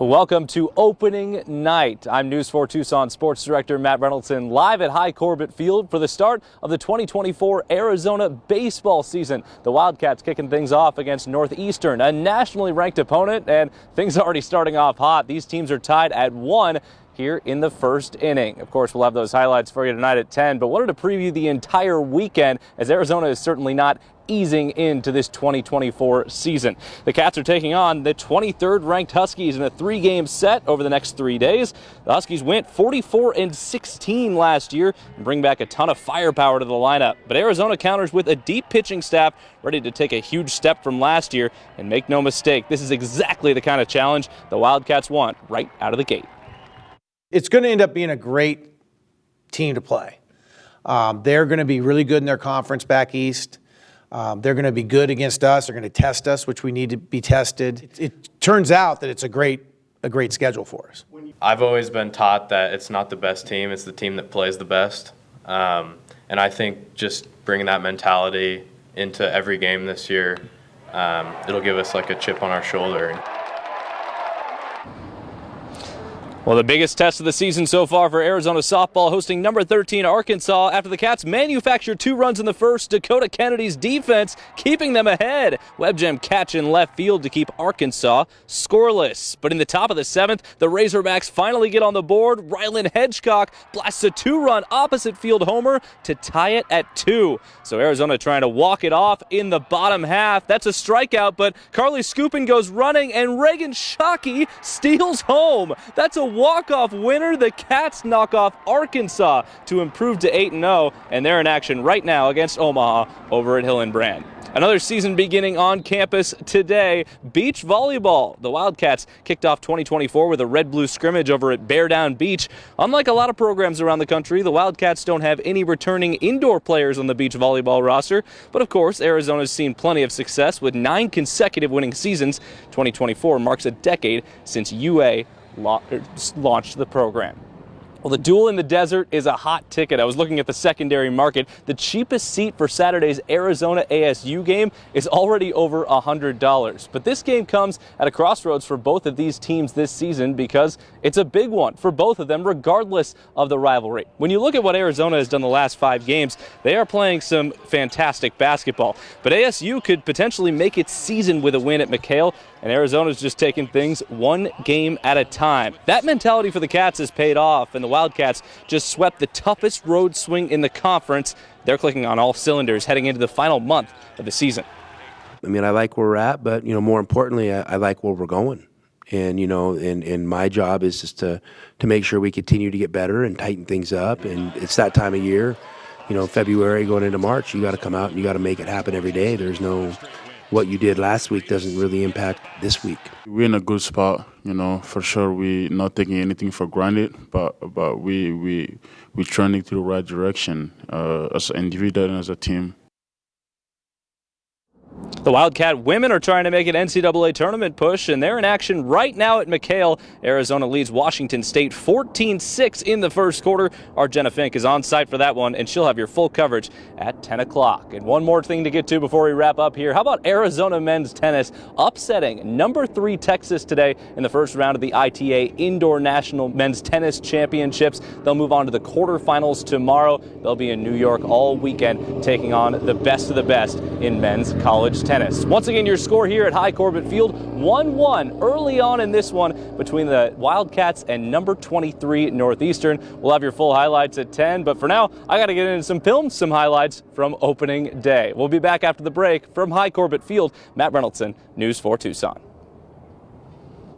Welcome to opening night. I'm News 4 Tucson Sports Director Matt Reynoldsson, live at High Corbett Field for the start of the 2024 Arizona baseball season. The Wildcats kicking things off against Northeastern, a nationally ranked opponent, and things are already starting off hot. These teams are tied at 1 here in the first inning. Of course, we'll have those highlights for you tonight at 10, but wanted to preview the entire weekend as Arizona is certainly not easing into this 2024 season. The Cats are taking on the 23rd ranked Huskies in a 3-game set over the next 3 days. The Huskies went 44-16 last year and bring back a ton of firepower to the lineup. But Arizona counters with a deep pitching staff ready to take a huge step from last year. And make no mistake, this is exactly the kind of challenge the Wildcats want right out of the gate. It's going to end up being a great team to play. They're going to be really good in their conference back east. They're going to be good against us. They're going to test us, which we need to be tested. It turns out that it's a great schedule for us. I've always been taught that it's not the best team, it's the team that plays the best. And I think just bringing that mentality into every game this year, it'll give us like a chip on our shoulder. Well, the biggest test of the season so far for Arizona softball, hosting number 13 Arkansas after the Cats manufactured 2 runs in the first. Dakota Kennedy's defense keeping them ahead. Webgem catch in left field to keep Arkansas scoreless. But in the top of the 7th, the Razorbacks finally get on the board. Rylan Hedgecock blasts a 2-run opposite field homer to tie it at 2. So Arizona trying to walk it off in the bottom half. That's a strikeout, but Carly Scoopin goes running and Reagan Shockey steals home. That's a walk-off winner. The Cats knock off Arkansas to improve to 8-0, and they're in action right now against Omaha over at Hillenbrand. Another season beginning on campus today, beach volleyball. The Wildcats kicked off 2024 with a red-blue scrimmage over at Bear Down Beach. Unlike a lot of programs around the country, the Wildcats don't have any returning indoor players on the beach volleyball roster. But of course, Arizona's seen plenty of success with 9 consecutive winning seasons. 2024 marks a decade since UA launched the program. Well, the duel in the desert is a hot ticket. I was looking at the secondary market. The cheapest seat for Saturday's Arizona ASU game is already over $100. But this game comes at a crossroads for both of these teams this season because it's a big one for both of them, regardless of the rivalry. When you look at what Arizona has done the last 5 games, they are playing some fantastic basketball. But ASU could potentially make its season with a win at McHale, and Arizona's just taking things one game at a time. That mentality for the Cats has paid off, and the Wildcats just swept the toughest road swing in the conference. They're clicking on all cylinders heading into the final month of the season. I mean, I like where we're at, but, more importantly, I like where we're going. And, and my job is just to make sure we continue to get better and tighten things up. And it's that time of year, February going into March, you got to come out and you got to make it happen every day. There's no... What you did last week doesn't really impact this week. We're in a good spot, for sure. We're not taking anything for granted, but we're trending to the right direction as an individual and as a team. The Wildcat women are trying to make an NCAA tournament push, and they're in action right now at McHale. Arizona leads Washington State 14-6 in the first quarter. Our Jenna Fink is on site for that one, and she'll have your full coverage at 10 o'clock. And one more thing to get to before we wrap up here. How about Arizona men's tennis upsetting number 3 Texas today in the first round of the ITA Indoor National Men's Tennis Championships. They'll move on to the quarterfinals tomorrow. They'll be in New York all weekend, taking on the best of the best in men's college tennis. Once again, your score here at High Corbett Field, 1-1 early on in this one between the Wildcats and number 23 Northeastern. We'll have your full highlights at 10, but for now, I got to get into some highlights from opening day. We'll be back after the break from High Corbett Field. Matt Reynoldsson, News 4 Tucson.